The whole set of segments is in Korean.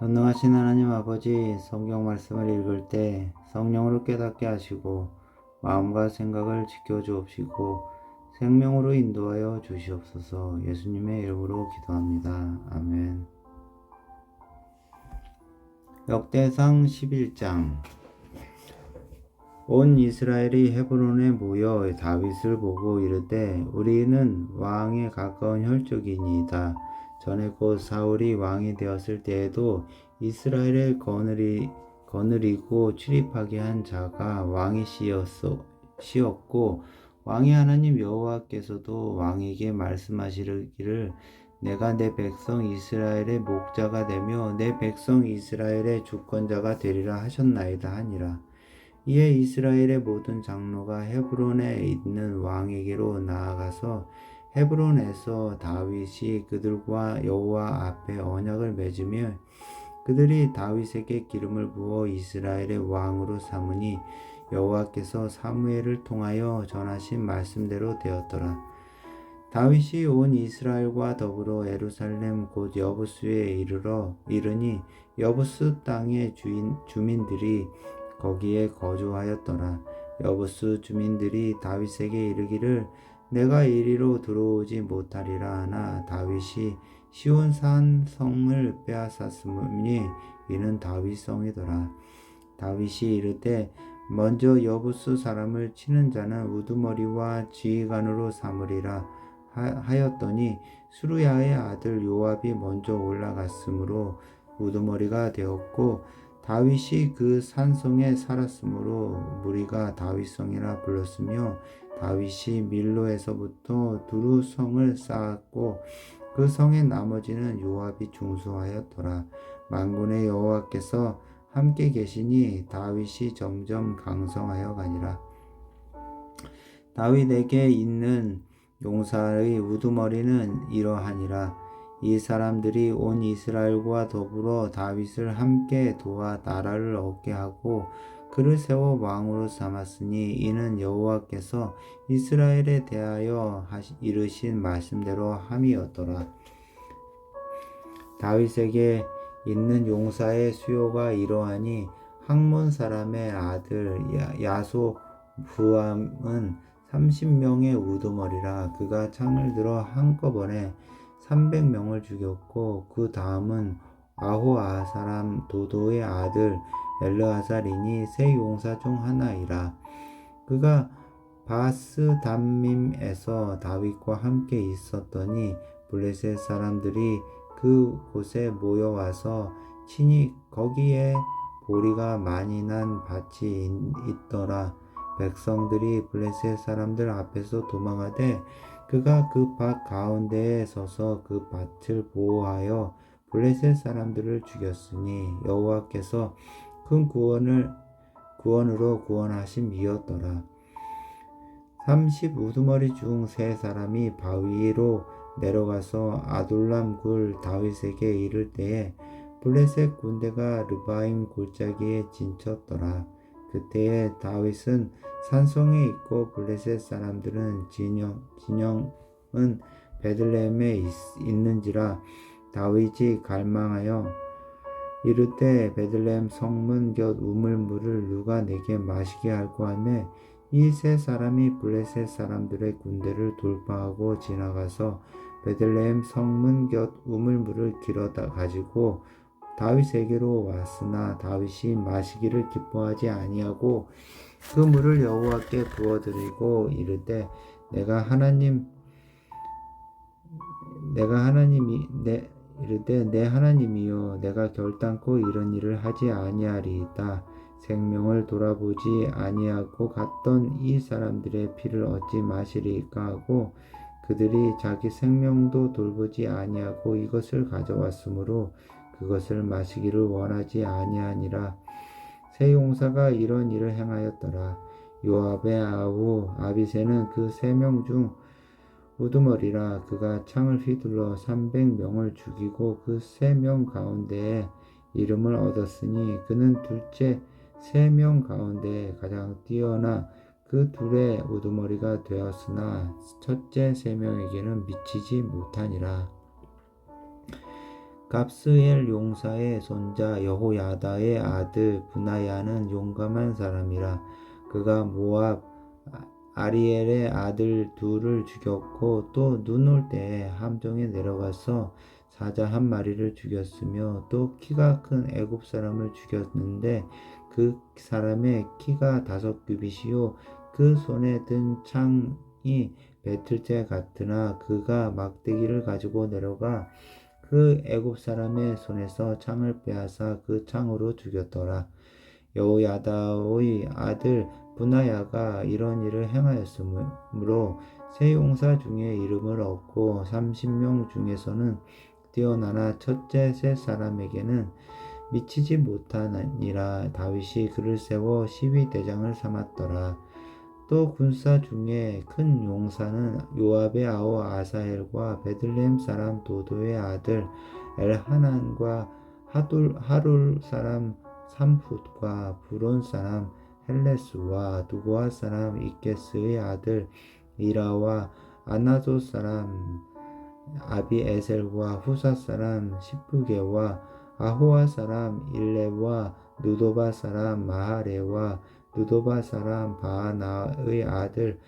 전능하신 하나님 아버지, 성경 말씀을 읽을 때 성령으로 깨닫게 하시고 마음과 생각을 지켜주옵시고 생명으로 인도하여 주시옵소서. 예수님의 이름으로 기도합니다. 아멘. 역대상 11장. 온 이스라엘이 헤브론에 모여 다윗을 보고 이르되 우리는 왕에 가까운 혈족이니이다. 전에 곧 사울이 왕이 되었을 때에도 이스라엘을 거느리고 출입하게 한 자가 왕이 시었고 왕이 하나님 여호와께서도 왕에게 말씀하시기를 내가 내 백성 이스라엘의 목자가 되며 내 백성 이스라엘의 주권자가 되리라 하셨나이다 하니라. 이에 이스라엘의 모든 장로가 헤브론에 있는 왕에게로 나아가서 헤브론에서 다윗이 그들과 여호와 앞에 언약을 맺으며 그들이 다윗에게 기름을 부어 이스라엘의 왕으로 삼으니 여호와께서 사무엘을 통하여 전하신 말씀대로 되었더라. 다윗이 온 이스라엘과 더불어 예루살렘 곧 여부스에 이르니 여부스 땅의 주민들이 거기에 거주하였더라. 여부스 주민들이 다윗에게 이르기를 내가 이리로 들어오지 못하리라 하나 다윗이 시온산 성을 빼앗았으니 이는 다윗 성이더라. 다윗이 이르되 먼저 여부스 사람을 치는 자는 우두머리와 지휘관으로 삼으리라 하였더니 수루야의 아들 요압이 먼저 올라갔으므로 우두머리가 되었고 다윗이 그 산성에 살았으므로 무리가 다윗성이라 불렀으며 다윗이 밀로에서부터 두루 성을 쌓았고 그 성의 나머지는 요압이 중수하였더라. 만군의 여호와께서 함께 계시니 다윗이 점점 강성하여 가니라. 다윗에게 있는 용사의 우두머리는 이러하니라. 이 사람들이 온 이스라엘과 더불어 다윗을 함께 도와 나라를 얻게 하고 그를 세워 왕으로 삼았으니 이는 여호와께서 이스라엘에 대하여 이르신 말씀대로 함이었더라. 다윗에게 있는 용사의 수요가 이러하니 학몬 사람의 아들 야소부암은 30명의 우두머리라. 그가 창을 들어 한꺼번에 300명을 죽였고 그 다음은 아호아 사람 도도의 아들 엘르아살이니 세 용사 중 하나이라. 그가 바스담밈에서 다윗과 함께 있었더니 블레셋 사람들이 그 곳에 모여와서 친히 거기에 보리가 많이 난 밭이 있더라. 백성들이 블레셋 사람들 앞에서 도망하되 그가 그 밭 가운데에 서서 그 밭을 보호하여 블레셋 사람들을 죽였으니 여호와께서 큰 구원으로 구원하심이었더라. 30 우두머리 중 세 사람이 바위로 내려가서 아둘람 굴 다윗에게 이를 때에 블레셋 군대가 르바임 골짜기에 진쳤더라. 그때에 다윗은 산성에 있고 블레셋 사람들은 진영은 베들레헴에 있는지라. 다윗이 갈망하여 이르되 베들레헴 성문 곁 우물물을 누가 내게 마시게 할꼬 하매 이 세 사람이 블레셋 사람들의 군대를 돌파하고 지나가서 베들레헴 성문 곁 우물물을 길어다 가지고 다윗에게로 왔으나 다윗이 마시기를 기뻐하지 아니하고 그 물을 여호와께 부어드리고 이르되 내가 이르되 내 하나님이여 내가 결단코 이런 일을 하지 아니하리이다. 생명을 돌아보지 아니하고 갔던 이 사람들의 피를 어찌 마시리까 하고 그들이 자기 생명도 돌보지 아니하고 이것을 가져왔으므로 그것을 마시기를 원하지 아니하니라. 세 용사가 이런 일을 행하였더라. 요압의 아우 아비새는 그 3명 중 우두머리라. 그가 창을 휘둘러 300명을 죽이고 그 3명 가운데에 이름을 얻었으니 그는 둘째 3명 가운데 가장 뛰어나 그 둘의 우두머리가 되었으나 첫째 3명에게는 미치지 못하니라. 갑스엘 용사의 손자 여호야다의 아들 브나야는 용감한 사람이라. 그가 모압 아리엘의 아들 둘을 죽였고 또 눈 올 때에 함정에 내려가서 사자 한 마리를 죽였으며 또 키가 큰 애굽 사람을 죽였는데 그 사람의 키가 5규빗이요 그 손에 든 창이 배틀째 같으나 그가 막대기를 가지고 내려가 그 애굽 사람의 손에서 창을 빼앗아 그 창으로 죽였더라. 여호야다의 아들 브나야가 이런 일을 행하였으므로 세 용사 중에 이름을 얻고 30명 중에서는 뛰어나나 첫째 세 사람에게는 미치지 못하니라. 다윗이 그를 세워 시위대장을 삼았더라. 또 군사 중에 큰 용사는 요압의 아우 아사엘과 베들레헴 사람 도도의 아들 엘하난과 하룰 사람 삼훗과 브론 사람 헬레스와 두고아 사람 이케스의 아들 이라와 아나도 사람 아비에셀과 후사 사람 시프게와 아호와 사람 일레와 누도바 사람 마하레와 누도바 사람 바하나의 아들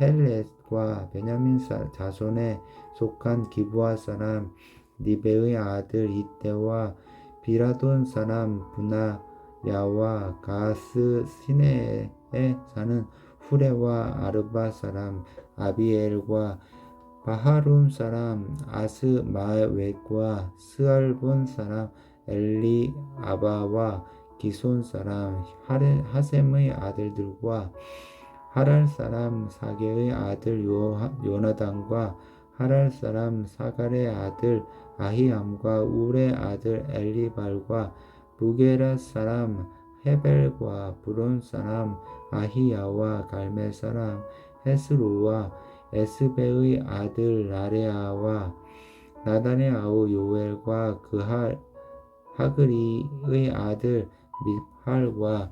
헬렛과 베냐민 자손에 속한 기브아 사람 니베의 아들 이때와 비라돈 사람 분하야와 가스 시내에 사는 후레와 아르바 사람 아비엘과 바하룸 사람 아스마웻과 스알본 사람 엘리아바와 기손 사람 하셈의 아들들과 하랄 사람 사게의 아들 요나단과 하랄 사람 사갈의 아들 아히암과 울의 아들 엘리발과 부게라 사람 헤벨과 브론 사람 아히야와 갈멜 사람 헤스로와 에스베의 아들 라레아와 나단의 아우 요엘과 그 하그리의 아들 미팔과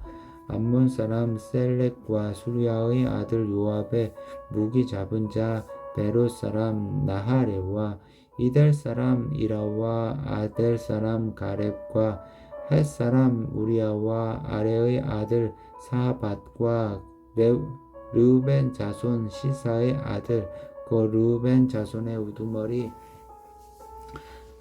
암몬 사람 셀렉과 수리아의 아들 요압의 무기 잡은 자 베롯 사람 나하레와 이델 사람 이라와 아델 사람 가렙과 헷 사람 우리아와 아레의 아들 사밧과 르우벤 자손 시사의 아들 그 르우벤 자손의 우두머리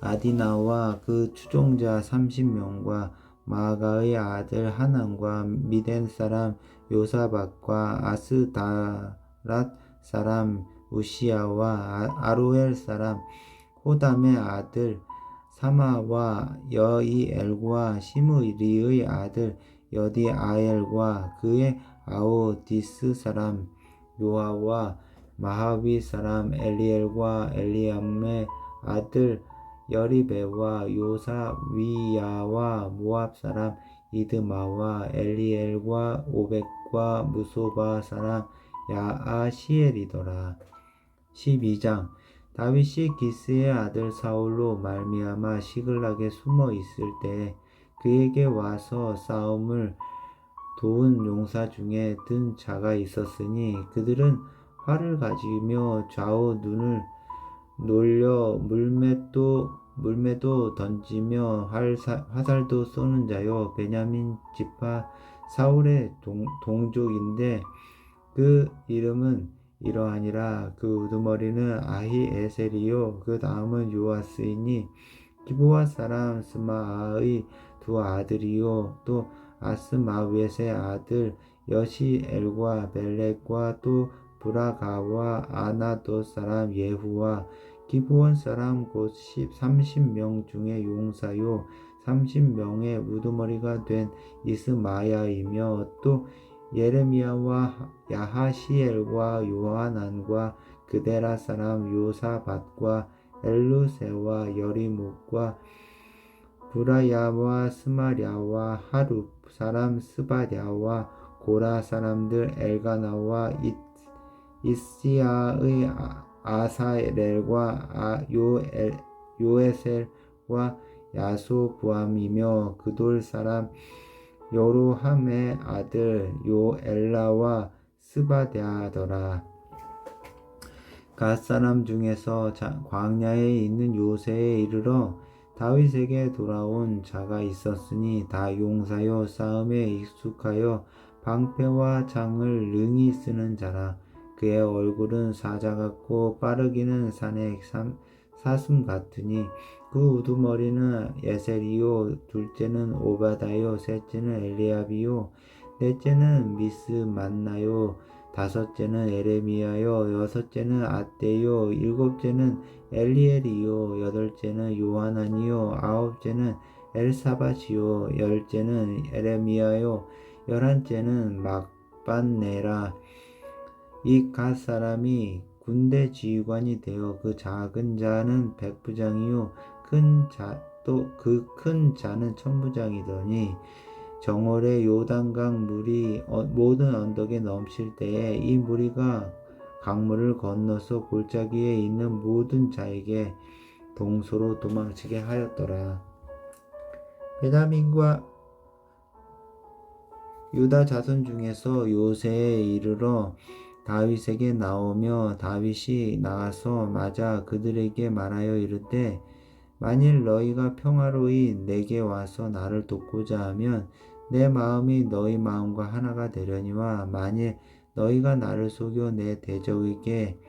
아디나와 그 추종자 30명과 마가의 아들 하난과 미덴 사람 요사박과 아스다랏 사람 우시야와 아로엘 사람 호담의 아들 사마와 여이엘과 시므리의 아들 여디아엘과 그의 아우 디스 사람 요아와 마하위 사람 엘리엘과 엘리암의 아들 여리베와 요사위야와 모압 사람 이드마와 엘리엘과 오벡과 무소바 사람 야아시엘이더라. 12장 다윗이 기스의 아들 사울로 말미암아 시글락에 숨어 있을 때 그에게 와서 싸움을 도운 용사 중에 든 자가 있었으니 그들은 활을 가지며 좌우 눈을 놀려 물매도 던지며 화살도 쏘는 자요 베냐민 지파 사울의 동족인데 그 이름은 이러하니라. 그 우두머리는 아히에셀이요 그 다음은 요아스이니 기브와 사람 스마아의 두 아들이요 또 아스마웻의 아들 여시엘과 벨렉과 또 브라가와 아나도 사람 예후와 기브온 사람 곧 30명 중에 용사요 30명의 우두머리가 된 이스마야이며 또 예레미야와 야하시엘과 요하난과 그데라 사람 요사밧과 엘루세와 여리목과 브라야와 스마랴와 하룹 사람 스바랴와 고라 사람들 엘가나와 이시야의 아사렐과 요에셀과 야소부암이며 그돌 사람 여로함의 아들 요엘라와 스바랴더라. 갓 사람 중에서 광야에 있는 요새에 이르러 다윗에게 돌아온 자가 있었으니 다 용사요 싸움에 익숙하여 방패와 창을 능히 쓰는 자라. 그의 얼굴은 사자 같고 빠르기는 산의 사슴 같으니 그 우두머리는 예셀이요 둘째는 오바다요 셋째는 엘리압이요 넷째는 미스만나요 다섯째는 에레미야요 여섯째는 앗대요 일곱째는 엘리엘이요 여덟째는 요하나니요 아홉째는 엘사밧이요 열째는 에레미야요 열한째는 막반네라. 이 갓 사람이 군대 지휘관이 되어 그 작은 자는 백부장이요 큰 자 또 그 큰 자는 천부장이더니 정월에 요단강 물이 모든 언덕에 넘칠 때에 이 무리가 강물을 건너서 골짜기에 있는 모든 자에게 동서로 도망치게 하였더라. 베냐민과 유다 자손 중에서 요새에 이르러 다윗에게 나오며 다윗이 나가서 맞아 그들에게 말하여 이르되 만일 너희가 평화로이 내게 와서 나를 돕고자 하면 내 마음이 너희 마음과 하나가 되려니와 만일 너희가 나를 속여 내 대적에게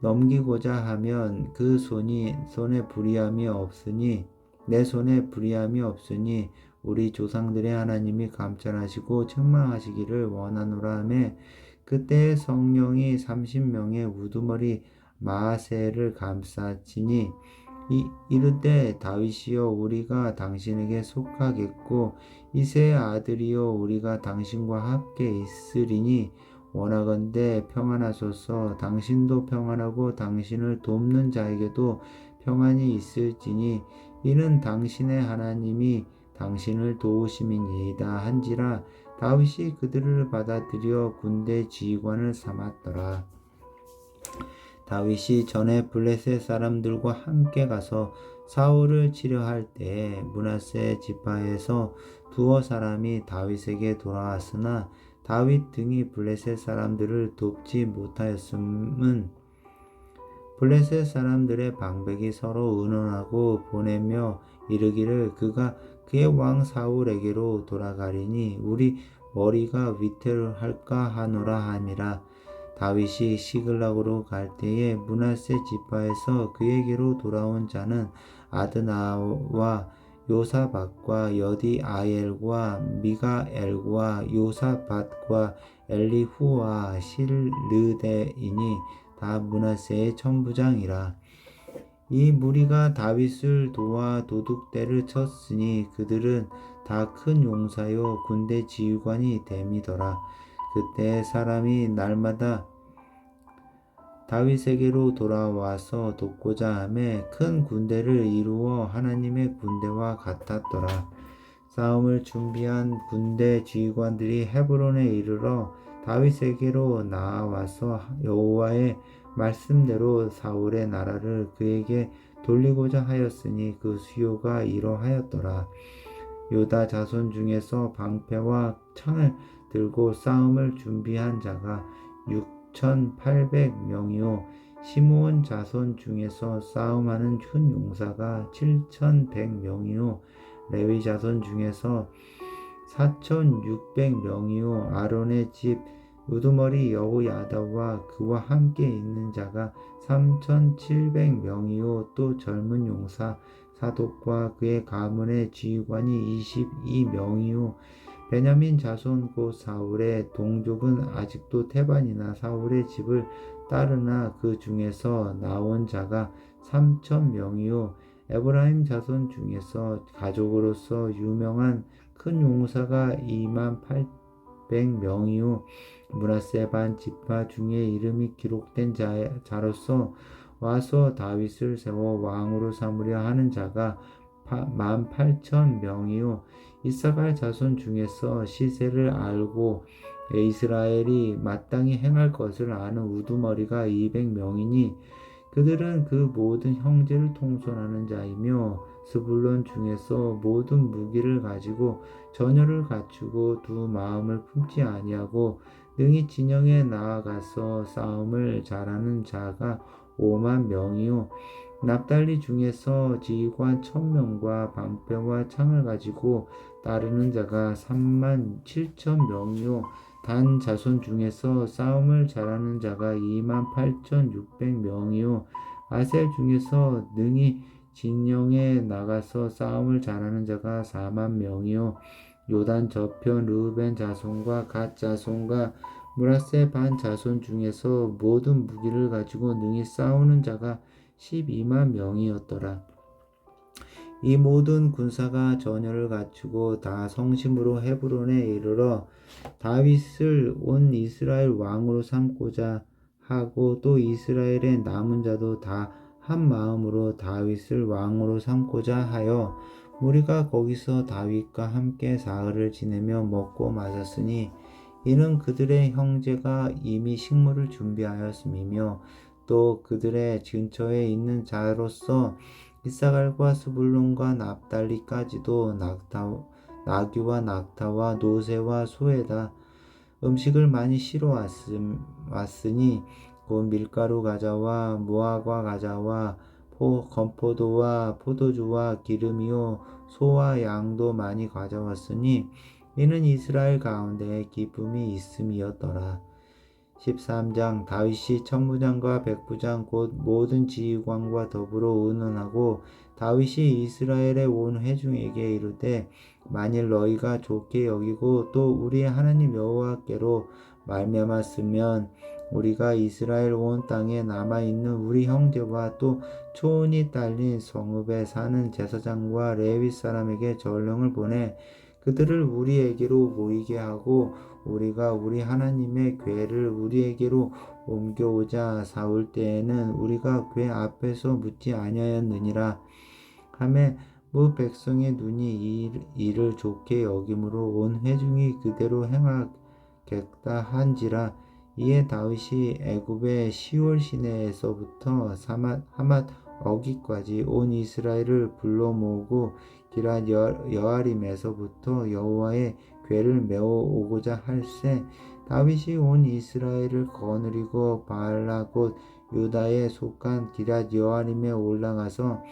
넘기고자 하면 그 손에 불의함이 없으니 내 손에 불의함이 없으니 우리 조상들의 하나님이 감찰하시고 책망하시기를 원하노라 하매 그때 성령이 30명의 우두머리 마아세를 감싸지니 이르되 다윗이여 우리가 당신에게 속하겠고 이새의 아들이여 우리가 당신과 함께 있으리니 원하건대 평안하소서. 당신도 평안하고 당신을 돕는 자에게도 평안이 있을지니 이는 당신의 하나님이 당신을 도우심이니이다 한지라. 다윗이 그들을 받아들여 군대 지휘관을 삼았더라. 다윗이 전에 블레셋 사람들과 함께 가서 사울을 치려할 때에 므낫세 지파에서 두어 사람이 다윗에게 돌아왔으나 다윗 등이 블레셋 사람들을 돕지 못하였음은 블레셋 사람들의 방백이 서로 의논하고 보내며 이르기를 그가 그의 왕 사울에게로 돌아가리니 우리 머리가 위태할까 하노라 함이라. 다윗이 시글락으로 갈 때에 므낫세 지파에서 그에게로 돌아온 자는 아드나와 요사밧과 여디아엘과 미가엘과 요사밧과 엘리후와 실르데이니 다 므낫세의 천부장이라. 이 무리가 다윗을 도와 도둑대를 쳤으니 그들은 다 큰 용사요 군대 지휘관이 됨이더라. 그때 사람이 날마다 다윗에게로 돌아와서 돕고자 하매 큰 군대를 이루어 하나님의 군대와 같았더라. 싸움을 준비한 군대 지휘관들이 헤브론에 이르러 다윗에게로 나와서 여호와의 말씀대로 사울의 나라를 그에게 돌리고자 하였으니 그 수요가 이러하였더라. 유다 자손 중에서 방패와 창을 들고 싸움을 준비한 자가 6,800명이요 시므온 자손 중에서 싸움하는 큰 용사가 7,100명이요 레위 자손 중에서 4,600명이요 아론의 집 우두머리 여호야다와 그와 함께 있는 자가 3,700명이요 또 젊은 용사 사독과 그의 가문의 지휘관이 22명이요 베냐민 자손 곧 사울의 동족은 아직도 테반이나 사울의 집을 따르나 그 중에서 나온 자가 3,000명이요 에브라임 자손 중에서 가족으로서 유명한 큰 용사가 28,000명이요 므낫세 반 지파 중에 이름이 기록된 자로서 와서 다윗을 세워 왕으로 삼으려 하는 자가 18,000명이요 이사갈 자손 중에서 시세를 알고 이스라엘이 마땅히 행할 것을 아는 우두머리가 200명이니 그들은 그 모든 형제를 통솔하는 자이며 스불론 중에서 모든 무기를 가지고 전열을 갖추고 두 마음을 품지 아니하고 능히 진영에 나아가서 싸움을 잘하는 자가 5만 명이요 납달리 중에서 지휘관 1000명과 방패와 창을 가지고 따르는 자가 37,000명이요 단 자손 중에서 싸움을 잘하는 자가 28,600명이요 아셀 중에서 능히 진영에 나가서 싸움을 잘하는 자가 4만 명이요 요단 저편 르우벤 자손과 갓 자손과 므라세 반 자손 중에서 모든 무기를 가지고 능히 싸우는 자가 12만 명이었더라. 이 모든 군사가 전열을 갖추고 다 성심으로 헤브론에 이르러 다윗을 온 이스라엘 왕으로 삼고자 하고 또 이스라엘의 남은 자도 다 한 마음으로 다윗을 왕으로 삼고자 하여 무리가 거기서 다윗과 함께 사흘을 지내며 먹고 마셨으니 이는 그들의 형제가 이미 식물을 준비하였음이며 또 그들의 근처에 있는 자로서 이사갈과 스불론과 납달리까지도 나귀와 낙타와 노새와 소에다 음식을 많이 실어 왔으니 곧 밀가루 과자와 무화과 과자와 건포도와 포도주와 기름이요 소와 양도 많이 가져왔으니 이는 이스라엘 가운데 기쁨이 있음이었더라. 13장 다윗이 천부장과 백부장 곧 모든 지휘관과 더불어 의논하고 다윗이 이스라엘의 온 회중에게 이르되 만일 너희가 좋게 여기고 또 우리의 하나님 여호와께로 말미암았으면 우리가 이스라엘 온 땅에 남아있는 우리 형제와 또 초원이 딸린 성읍에 사는 제사장과 레위 사람에게 전령을 보내 그들을 우리에게로 모이게 하고 우리가 우리 하나님의 궤를 우리에게로 옮겨오자 사올 때에는 우리가 궤 앞에서 묻지 아니하였느니라 하매 무 백성의 눈이 이 일을 좋게 여김으로 온 회중이 그대로 행하겠다 한지라 이에 다윗이 애굽의 시월 시내에서부터 하맛 어기까지 온 이스라엘을 불러 모으고 기럇 여아림에서부터 여호와의 궤를 메어 오고자 할세 다윗이 온 이스라엘을 거느리고 바알라 곧 유다에 속한 기럇 여아림에 올라가서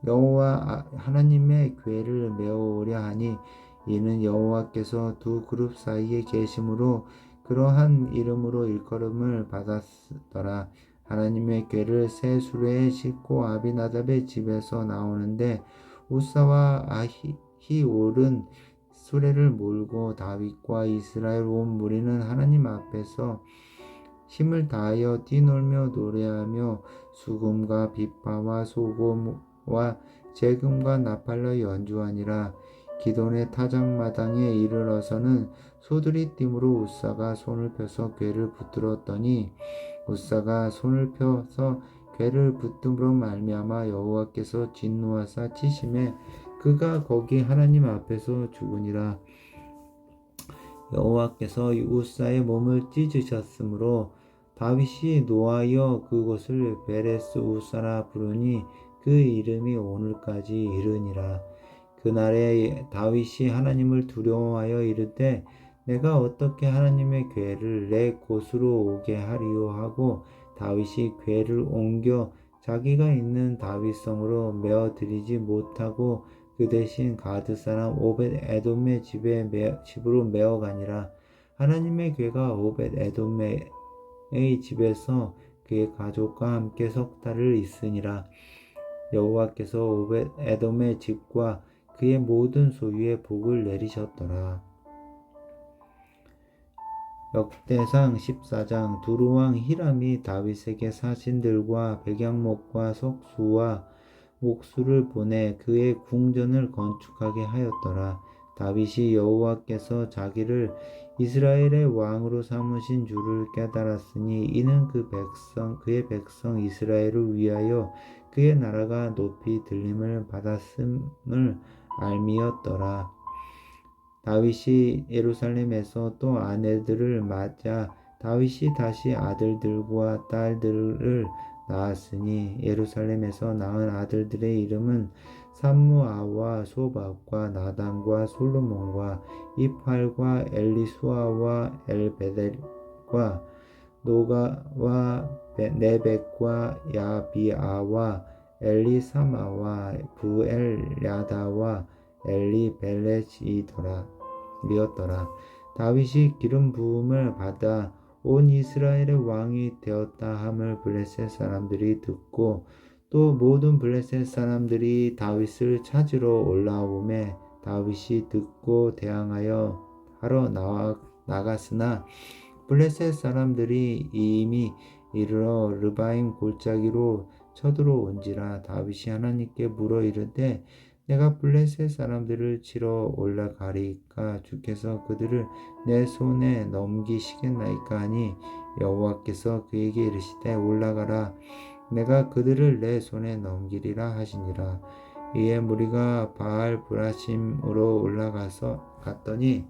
여호와 하나님의 궤를 메어 오려 하니 이는 여호와께서 두 그룹 사이에 계심으로 그러한 이름으로 일컬음을 받았더라. 하나님의 궤를 새 수레에 싣고 아비나답의 집에서 나오는데 우사와 아히올은 수레를 몰고 다윗과 이스라엘 온 무리는 하나님 앞에서 힘을 다하여 뛰놀며 노래하며 수금과 비파와 소금과 재금과 나팔로 연주하니라. 기돈의 타작마당에 이르러서는 소들이 띠므로 우사가 손을 펴서 궤를 붙들었더니 우사가 손을 펴서 궤를 붙듦으로 말미암아 여호와께서 진노하사 치심에 그가 거기 하나님 앞에서 죽으니라. 여호와께서 우사의 몸을 찢으셨으므로 다윗이 노하여 그곳을 베레스 우사라 부르니 그 이름이 오늘까지 이르니라. 그날에 다윗이 하나님을 두려워하여 이르되 내가 어떻게 하나님의 궤를 내 곳으로 오게 하리요 하고 다윗이 궤를 옮겨 자기가 있는 다윗성으로 메어 드리지 못하고 그 대신 가드 사람 오벳 에돔의 집으로 메어 가니라. 하나님의 궤가 오벳 에돔의 집에서 그의 가족과 함께 석 달을 있으니라. 여호와께서 오벳 에돔의 집과 그의 모든 소유에 복을 내리셨더라. 역대상 14장 두루왕 히람이 다윗에게 사신들과 백양목과 석수와 목수를 보내 그의 궁전을 건축하게 하였더라. 다윗이 여호와께서 자기를 이스라엘의 왕으로 삼으신 줄을 깨달았으니 이는 그의 백성 이스라엘을 위하여 그의 나라가 높이 들림을 받았음을 알미였더라. 다윗이 예루살렘에서 또 아내들을 맞아 다윗이 다시 아들들과 딸들을 낳았으니 예루살렘에서 낳은 아들들의 이름은 삼무아와 소박과 나단과 솔로몬과 이팔과 엘리수아와 엘베델과 노가와 네벡과 야비아와 엘리사마와 부엘야다와 엘리벨렛이더라 이었더라. 다윗이 기름 부음을 받아 온 이스라엘의 왕이 되었다 함을 블레셋 사람들이 듣고 또 모든 블레셋 사람들이 다윗을 찾으러 올라오매 다윗이 듣고 대항하여 하러 나갔으나 블레셋 사람들이 이미 이르러 르바임 골짜기로 쳐들어온지라. 다윗이 하나님께 물어 이르되 내가 블레셋 사람들을 치러 올라가리까 주께서 그들을 내 손에 넘기시겠나이까 하니 여호와께서 그에게 이르시되 올라가라 내가 그들을 내 손에 넘기리라 하시니라. 이에 무리가 바알 브라심으로 올라가서 갔더니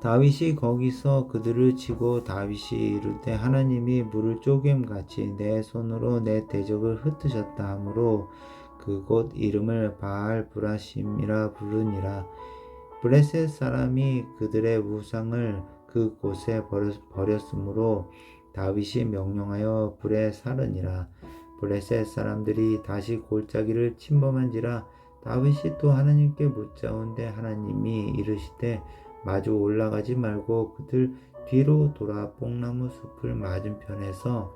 다윗이 거기서 그들을 치고 다윗이 이르되 하나님이 물을 쪼갰같이 내 손으로 내 대적을 흩으셨다 하므로 그곳 이름을 바알 브라심이라 부르니라. 블레셋 사람이 그들의 우상을 그곳에 버렸으므로 다윗이 명령하여 불에 살으니라. 블레셋 사람들이 다시 골짜기를 침범한지라. 다윗이 또 하나님께 묻자온데 하나님이 이르시되 마주 올라가지 말고 그들 뒤로 돌아 뽕나무 숲을 맞은편에서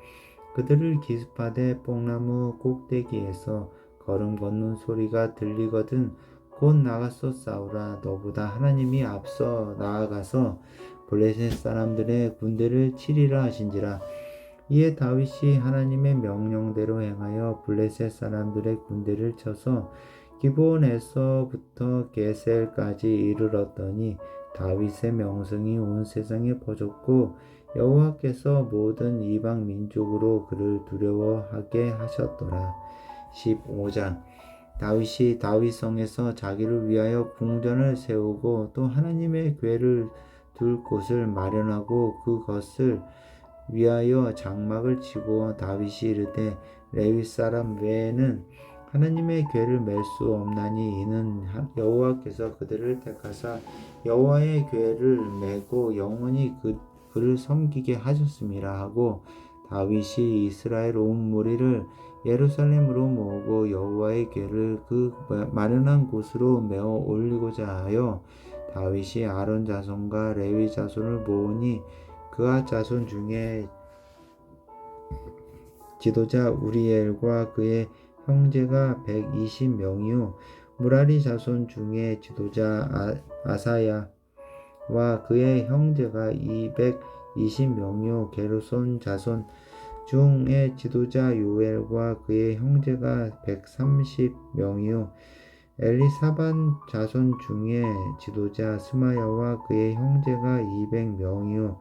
그들을 기습하되 뽕나무 꼭대기에서 걸음 걷는 소리가 들리거든 곧 나가서 싸우라. 너보다 하나님이 앞서 나아가서 블레셋 사람들의 군대를 치리라 하신지라. 이에 다윗이 하나님의 명령대로 행하여 블레셋 사람들의 군대를 쳐서 기브온에서부터 게셀까지 이르렀더니 다윗의 명성이 온 세상에 퍼졌고 여호와께서 모든 이방 민족으로 그를 두려워하게 하셨더라. 15장 다윗이 다윗성에서 자기를 위하여 궁전을 세우고 또 하나님의 궤를 둘 곳을 마련하고 그것을 위하여 장막을 치고 다윗이 이르되 레위 사람 외에는 하나님의 궤를 맬 수 없나니 이는 여호와께서 그들을 택하사 여호와의 궤를 메고 영원히 그를 섬기게 하셨음이라 하고 다윗이 이스라엘 온 무리를 예루살렘으로 모으고 여호와의 궤를 그 마련한 곳으로 메어 올리고자 하여 다윗이 아론 자손과 레위 자손을 모으니 그아 자손 중에 지도자 우리엘과 그의 형제가 120명이요 무라리 자손 중에 지도자 아사야와 그의 형제가 220명이요 게르손 자손 중에 지도자 요엘과 그의 형제가 130명이요 엘리사반 자손 중에 지도자 스마야와 그의 형제가 200명이요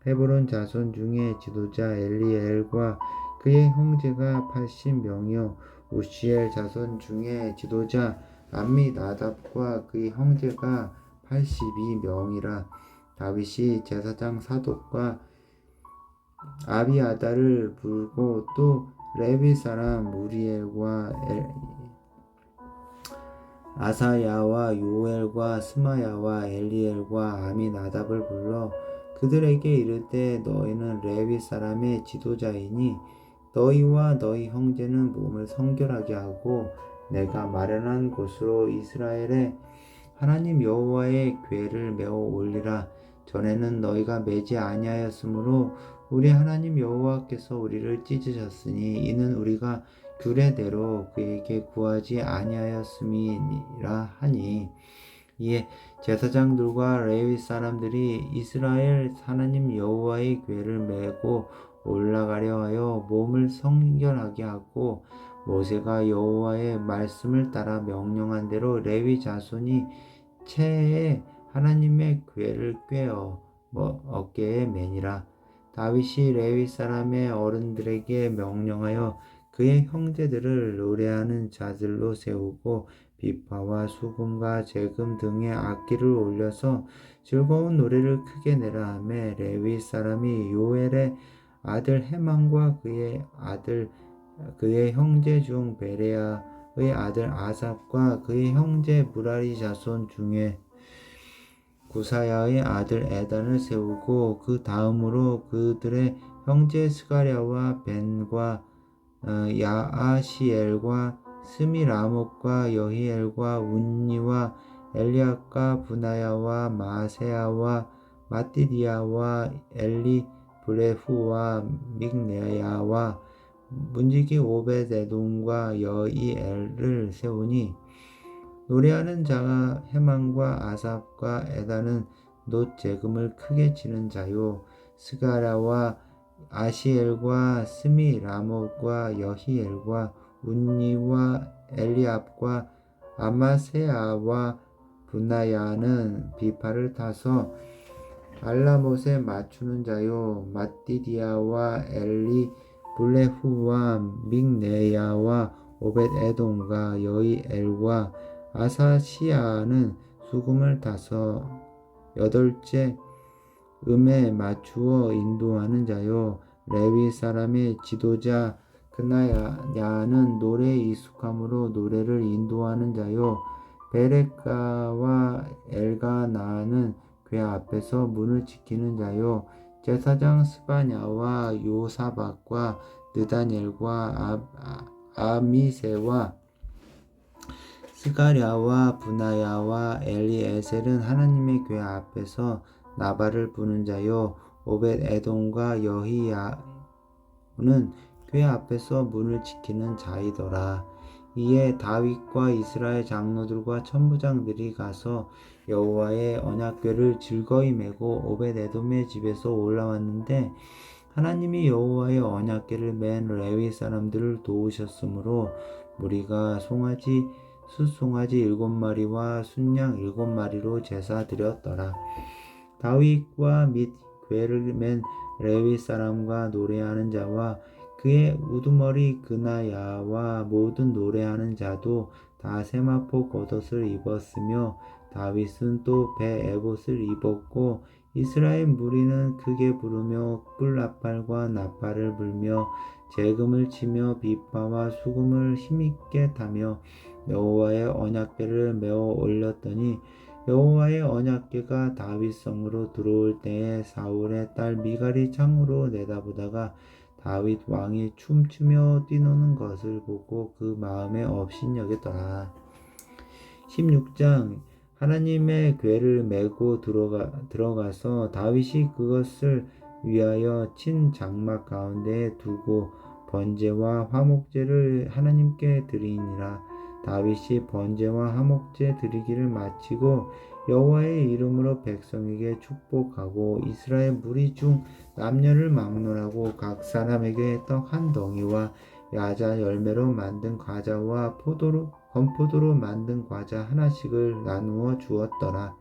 헤브론 자손 중에 지도자 엘리엘과 그의 형제가 80명이요 우시엘 자손 중에 지도자 암미나답과 그의 형제가 82명이라. 다윗이 제사장 사독과 아비아다를 부르고 또 레위 사람 우리엘과 아사야와 요엘과 스마야와 엘리엘과 아미나답을 불러 그들에게 이르되 너희는 레위 사람의 지도자이니 너희와 너희 형제는 몸을 성결하게 하고 내가 마련한 곳으로 이스라엘의 하나님 여호와의 궤를 메어 올리라. 전에는 너희가 매지 아니하였으므로 우리 하나님 여호와께서 우리를 찢으셨으니 이는 우리가 규례대로 그에게 구하지 아니하였음이니라 하니. 이에 제사장들과 레위 사람들이 이스라엘 하나님 여호와의 궤를 메고 올라가려 하여 몸을 성결하게 하고 모세가 여호와의 말씀을 따라 명령한 대로 레위 자손이 채에 하나님의 궤를 꿰어 어깨에 매니라. 다윗이 레위 사람의 어른들에게 명령하여 그의 형제들을 노래하는 자들로 세우고 비파와 수금과 재금 등의 악기를 올려서 즐거운 노래를 크게 내라 하매 레위 사람이 요엘의 아들 헤만과 그의 형제 중 베레야의 아들 아삽과 그의 형제 무라리 자손 중에 구사야의 아들 에단을 세우고 그 다음으로 그들의 형제 스가랴와 벤과 야아시엘과 스미라못과 여히엘과 운니와 엘리압과 분하야와 마세야와 마띠디아와 엘리 브레후와 믹네야와 문지기 오벳에돔과 여이엘을 세우니 노래하는 자가 헤만과 아삽과 에다는 놋 재금을 크게 치는 자요 스가랴와 아시엘과 스미라못과 여히엘과 운니와 엘리압과 아마세아와 분하야는 비파를 타서 알라못에 맞추는 자요 마띠디아와 엘리 블레후와 믹네야와 오벳에돔과 여이엘과 아사시아는 수금을 타서 여덟째 음에 맞추어 인도하는 자요 레위 사람의 지도자 그나야는 노래에 익숙함으로 노래를 인도하는 자요 베레카와 엘가나는 궤 앞에서 문을 지키는 자요 제사장 스바냐와 요사박과 느다니엘과 아미세와 스가랴와 분하야와 엘리에셀은 하나님의 궤 앞에서 나발을 부는 자요 오벳에돔과 여히야는 궤 앞에서 문을 지키는 자이더라. 이에 다윗과 이스라엘 장로들과 천부장들이 가서 여호와의 언약궤를 즐거이 메고 오벳에돔의 집에서 올라왔는데 하나님이 여호와의 언약궤를 맨 레위 사람들을 도우셨으므로 무리가 숫송아지 7마리와 순양 7마리로 제사 드렸더라. 다윗과 및 궤를 맨 레위 사람과 노래하는 자와 그의 우두머리 그나야와 모든 노래하는 자도 다 세마포 겉옷을 입었으며 다윗은 또 배 에봇을 입었고 이스라엘 무리는 크게 부르며 뿔나팔과 나팔을 불며 재금을 치며 비파와 수금을 힘있게 타며 여호와의 언약궤를 메어 올렸더니 여호와의 언약궤가 다윗 성으로 들어올 때에 사울의 딸 미갈이 창으로 내다보다가 다윗 왕이 춤추며 뛰노는 것을 보고 그 마음에 업신여겼더라. 16장 하나님의 궤를 메고 들어가서 다윗이 그것을 위하여 친 장막 가운데에 두고 번제와 화목제를 하나님께 드리니라. 다윗이 번제와 화목제 드리기를 마치고 여호와의 이름으로 백성에게 축복하고 이스라엘 무리 중 남녀를 막론하고 각 사람에게 떡 한 덩이와 야자 열매로 만든 과자와 건포도로 만든 과자 하나씩을 나누어 주었더라.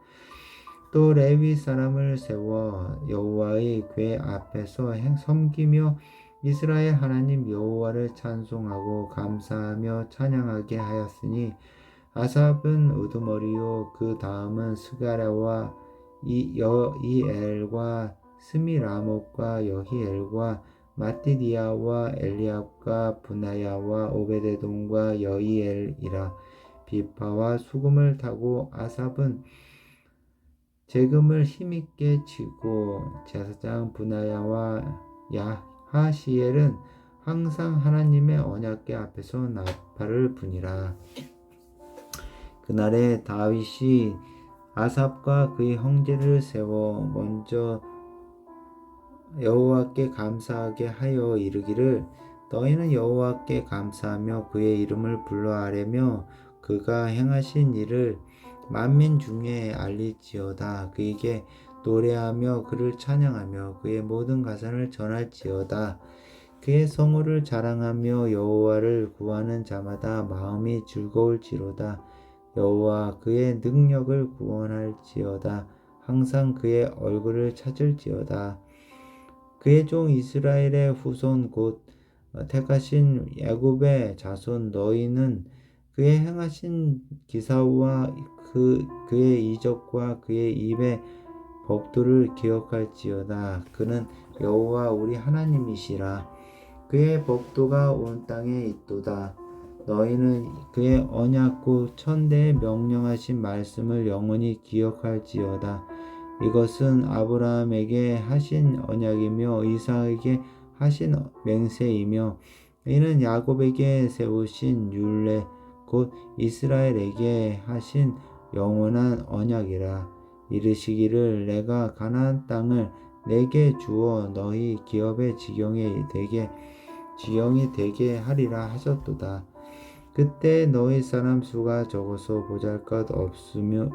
또 레위 사람을 세워 여호와의 궤 앞에서 섬기며 이스라엘 하나님 여호와를 찬송하고 감사하며 찬양하게 하였으니 아삽은 우두머리요 그 다음은 스가랴와 여이엘과 스미라못과 여히엘과 마띠디아와 엘리압과 분하야와 오베데돔과 여이엘이라. 비파와 수금을 타고 아삽은 재금을 힘있게 치고 제사장 분하야와 야하시엘은 항상 하나님의 언약궤 앞에서 나팔을 부니라. 그날에 다윗이 아삽과 그의 형제를 세워 먼저 여호와께 감사하게 하여 이르기를 너희는 여호와께 감사하며 그의 이름을 불러 아뢰며 그가 행하신 일을 만민 중에 알릴지어다. 그에게 노래하며 그를 찬양하며 그의 모든 가산을 전할지어다. 그의 성호를 자랑하며 여호와를 구하는 자마다 마음이 즐거울지로다. 여호와 그의 능력을 구원할지어다. 항상 그의 얼굴을 찾을지어다. 그의 종 이스라엘의 후손 곧 택하신 야곱의 자손 너희는 그의 행하신 기사와 그의 이적과 그의 입의 법도를 기억할지어다. 그는 여호와 우리 하나님이시라. 그의 법도가 온 땅에 있도다. 너희는 그의 언약 곧 천대에 명령하신 말씀을 영원히 기억할지어다. 이것은 아브라함에게 하신 언약이며 이삭에게 하신 맹세이며 이는 야곱에게 세우신 율례 곧 이스라엘에게 하신 영원한 언약이라. 이르시기를 내가 가나안 땅을 내게 주어 너희 기업의 지경이 되게 하리라 하셨도다. 그때 너희 사람 수가 적어서 보잘것 없으며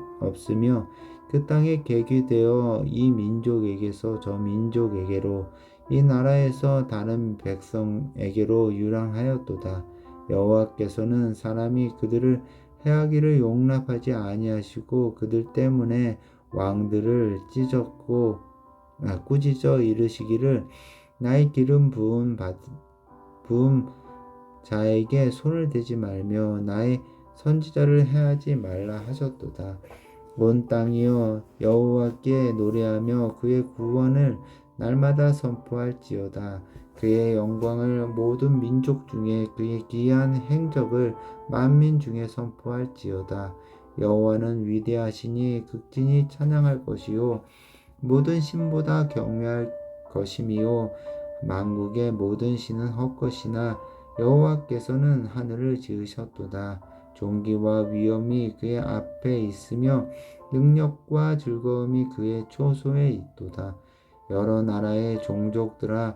그 땅에 계기되어 이 민족에게서 저 민족에게로 이 나라에서 다른 백성에게로 유랑하였도다. 여호와께서는 사람이 그들을 해하기를 용납하지 아니하시고 그들 때문에 왕들을 꾸짖어 이르시기를 나의 기름 부음 자에게 손을 대지 말며 나의 선지자를 해하지 말라 하셨도다. 온 땅이여 여호와께 노래하며 그의 구원을 날마다 선포할지어다. 그의 영광을 모든 민족 중에 그의 기이한 행적을 만민 중에 선포할지어다. 여호와는 위대하시니 극진히 찬양할 것이요 모든 신보다 경외할 것이미요 만국의 모든 신은 헛것이나 여호와께서는 하늘을 지으셨도다. 존귀와 위엄이 그의 앞에 있으며 능력과 즐거움이 그의 초소에 있도다. 여러 나라의 종족들아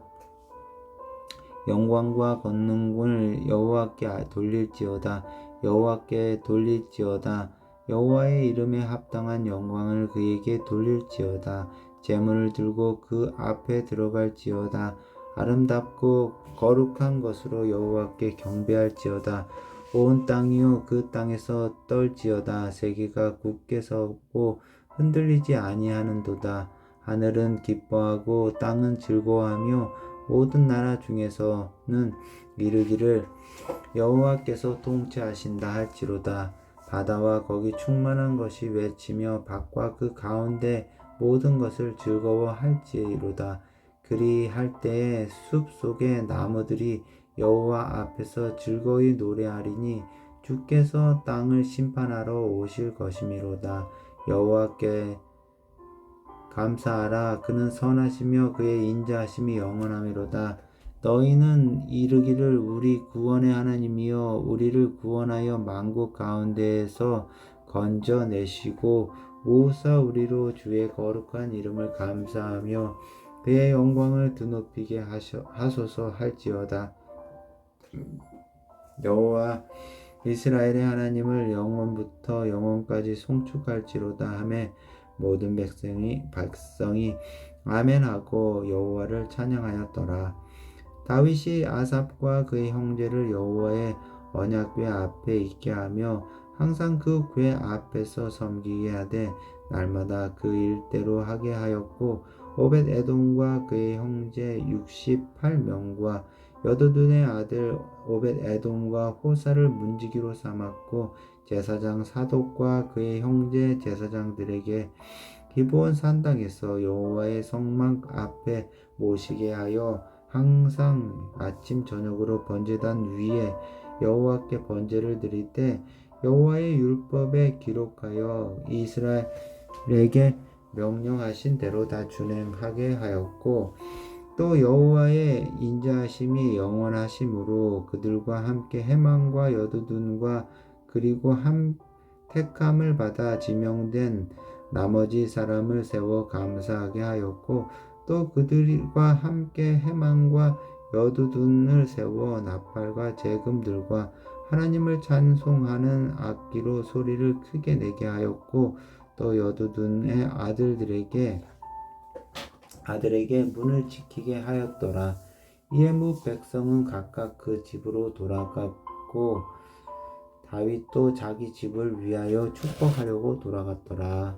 영광과 권능을 여호와께 돌릴지어다. 여호와께 돌릴지어다. 여호와의 이름에 합당한 영광을 그에게 돌릴지어다. 제물을 들고 그 앞에 들어갈지어다. 아름답고 거룩한 것으로 여호와께 경배할지어다. 온 땅이요 그 땅에서 떨지어다. 세계가 굳게 서고 흔들리지 아니하는도다. 하늘은 기뻐하고 땅은 즐거워하며 모든 나라 중에서는 이르기를 여호와께서 통치하신다 할지로다. 바다와 거기 충만한 것이 외치며 밭과 그 가운데 모든 것을 즐거워할지로다. 그리할 때에 숲 속의 나무들이 여호와 앞에서 즐거이 노래하리니 주께서 땅을 심판하러 오실 것이미로다. 여호와께 감사하라. 그는 선하시며 그의 인자하심이 영원하미로다. 너희는 이르기를 우리 구원의 하나님이여 우리를 구원하여 만국 가운데에서 건져내시고 모사 우리로 주의 거룩한 이름을 감사하며 그의 영광을 드높이게 하소서 할지어다. 여호와 이스라엘의 하나님을 영원부터 영원까지 송축할지로다 하매 모든 백성이 아멘하고 여호와를 찬양하였더라. 다윗이 아삽과 그의 형제를 여호와의 언약궤 앞에 있게 하며 항상 그 궤 앞에서 섬기게 하되 날마다 그 일대로 하게 하였고 오벳 에돔과 그의 형제 68명과 여두둔의 아들 오벳 에돔과 호사를 문지기로 삼았고 제사장 사독과 그의 형제 제사장들에게 기브온 산당에서 여호와의 성막 앞에 모시게 하여 항상 아침 저녁으로 번제단 위에 여호와께 번제를 드릴 때 여호와의 율법에 기록하여 이스라엘에게 명령하신 대로 다 준행하게 하였고 또 여호와의 인자하심이 영원하심으로 그들과 함께 해만과 여두둔과 그리고 택함을 받아 지명된 나머지 사람을 세워 감사하게 하였고 또 그들과 함께 해만과 여두둔을 세워 나팔과 재금들과 하나님을 찬송하는 악기로 소리를 크게 내게 하였고 또 여두둔의 아들에게 문을 지키게 하였더라. 이에 무 백성은 각각 그 집으로 돌아갔고 다윗도 자기 집을 위하여 축복하려고 돌아갔더라.